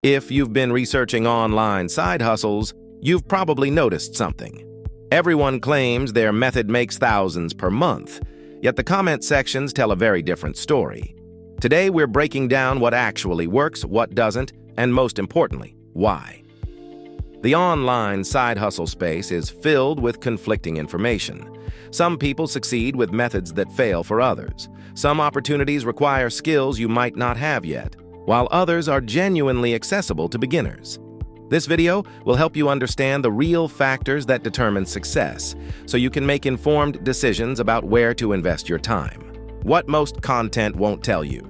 If you've been researching online side hustles, you've probably noticed something. Everyone claims their method makes thousands per month, yet the comment sections tell a very different story. Today, we're breaking down what actually works, what doesn't, and most importantly, why. The online side hustle space is filled with conflicting information. Some people succeed with methods that fail for others. Some opportunities require skills you might not have yet, while others are genuinely accessible to beginners. This video will help you understand the real factors that determine success, so you can make informed decisions about where to invest your time. What most content won't tell you.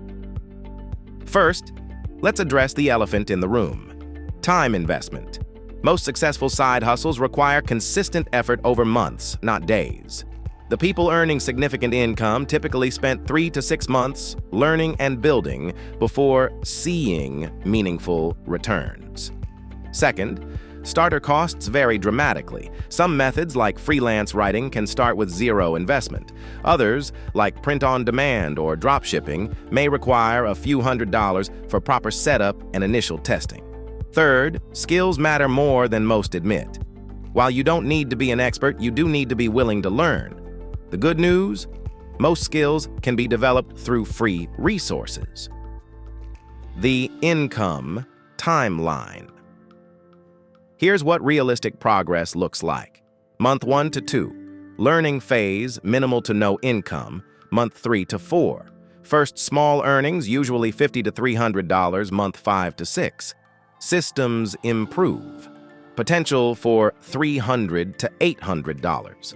First, let's address the elephant in the room: time investment. Most successful side hustles require consistent effort over months, not days. The people earning significant income typically spent 3 to 6 months learning and building before seeing meaningful returns. Second, starter costs vary dramatically. Some methods, like freelance writing, can start with zero investment. Others, like print-on-demand or dropshipping, may require a few $100s for proper setup and initial testing. Third, skills matter more than most admit. While you don't need to be an expert, you do need to be willing to learn. The good news? Most skills can be developed through free resources. The income timeline. Here's what realistic progress looks like. Month 1 to 2, learning phase, minimal to no income. Month 3 to 4, first small earnings, usually $50 to $300. Month 5 to 6, systems improve, potential for $300 to $800.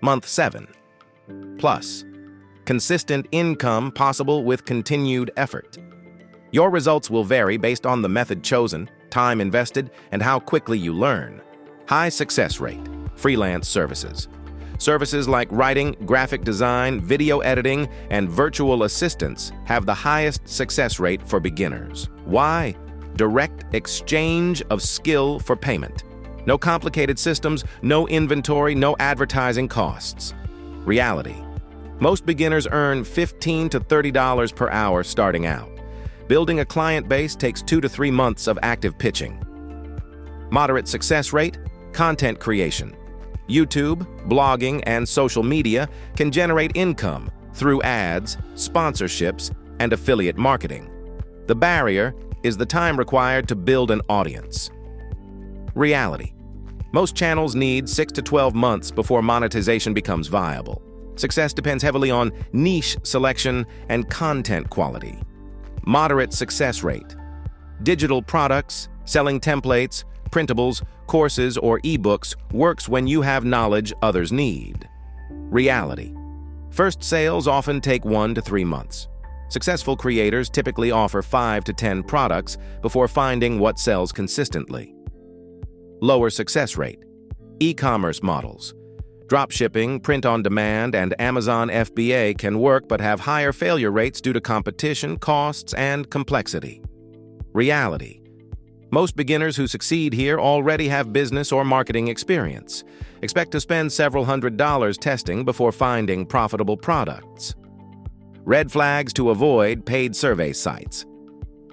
Month 7, plus, consistent income possible with continued effort. Your results will vary based on the method chosen, time invested, and how quickly you learn. High success rate, freelance services. Services like writing, graphic design, video editing, and virtual assistants have the highest success rate for beginners. Why? Direct exchange of skill for payment. No complicated systems, no inventory, no advertising costs. Reality. Most beginners earn $15 to $30 per hour starting out. Building a client base takes 2 to 3 months of active pitching. Moderate success rate, content creation. YouTube, blogging, and social media can generate income through ads, sponsorships, and affiliate marketing. The barrier is the time required to build an audience. Reality. Most channels need 6 to 12 months before monetization becomes viable. Success depends heavily on niche selection and content quality. Moderate success rate. Digital products, selling templates, printables, courses, or ebooks works when you have knowledge others need. Reality. First sales often take 1 to 3 months. Successful creators typically offer 5 to 10 products before finding what sells consistently. Lower success rate. E-commerce models. Dropshipping, print-on-demand, and Amazon FBA can work but have higher failure rates due to competition, costs, and complexity. Reality. Most beginners who succeed here already have business or marketing experience. Expect to spend several $100s testing before finding profitable products. Red flags to avoid: paid survey sites.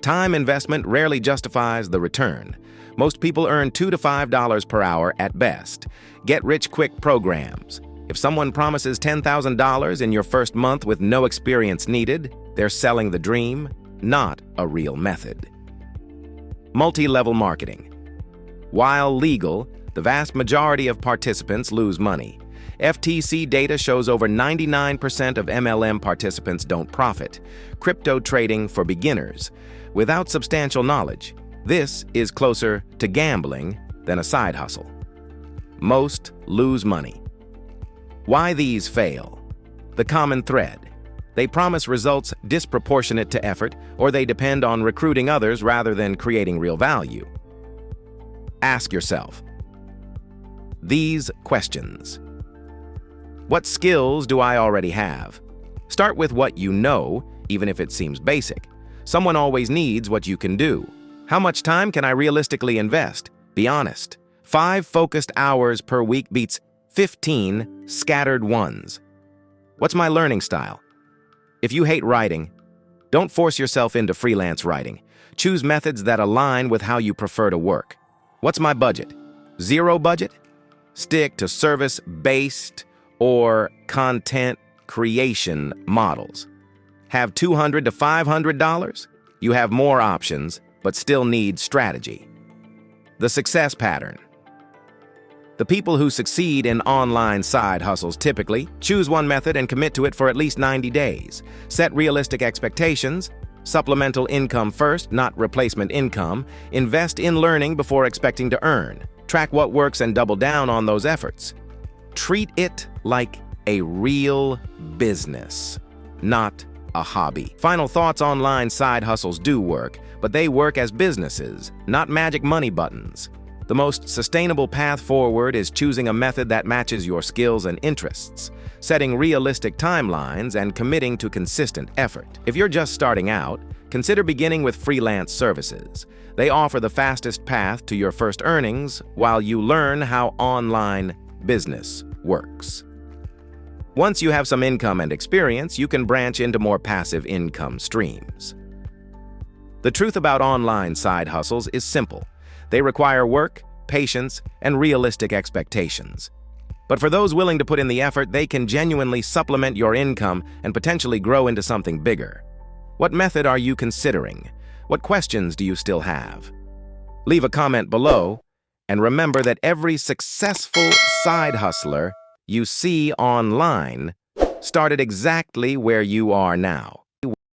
Time investment rarely justifies the return. Most people earn $2 to $5 per hour at best. Get-rich-quick programs. If someone promises $10,000 in your first month with no experience needed, they're selling the dream, not a real method. Multi-level marketing. While legal, the vast majority of participants lose money. FTC data shows over 99% of MLM participants don't profit. Crypto trading for beginners. Without substantial knowledge, this is closer to gambling than a side hustle. Most lose money. Why these fail? The common thread: they promise results disproportionate to effort, or they depend on recruiting others rather than creating real value. Ask yourself these questions. What skills do I already have? Start with what you know, even if it seems basic. Someone always needs what you can do. How much time can I realistically invest? Be honest. 5 focused hours per week beats 15 scattered ones. What's my learning style? If you hate writing, don't force yourself into freelance writing. Choose methods that align with how you prefer to work. What's my budget? Zero budget? Stick to service-based or content creation models. Have $200 to $500? You have more options, but still need strategy. The success pattern. The people who succeed in online side hustles typically choose one method and commit to it for at least 90 days. Set realistic expectations. Supplemental income first, not replacement income. Invest in learning before expecting to earn. Track what works and double down on those efforts. Treat it like a real business, not a hobby. Final thoughts: online side hustles do work, but they work as businesses, not magic money buttons. The most sustainable path forward is choosing a method that matches your skills and interests, setting realistic timelines, and committing to consistent effort. If you're just starting out, consider beginning with freelance services. They offer the fastest path to your first earnings while you learn how online business works. Once you have some income and experience, you can branch into more passive income streams. The truth about online side hustles is simple. They require work, patience, and realistic expectations. But for those willing to put in the effort, they can genuinely supplement your income and potentially grow into something bigger. What method are you considering? What questions do you still have? Leave a comment below, and remember that every successful side hustler you see online started exactly where you are now.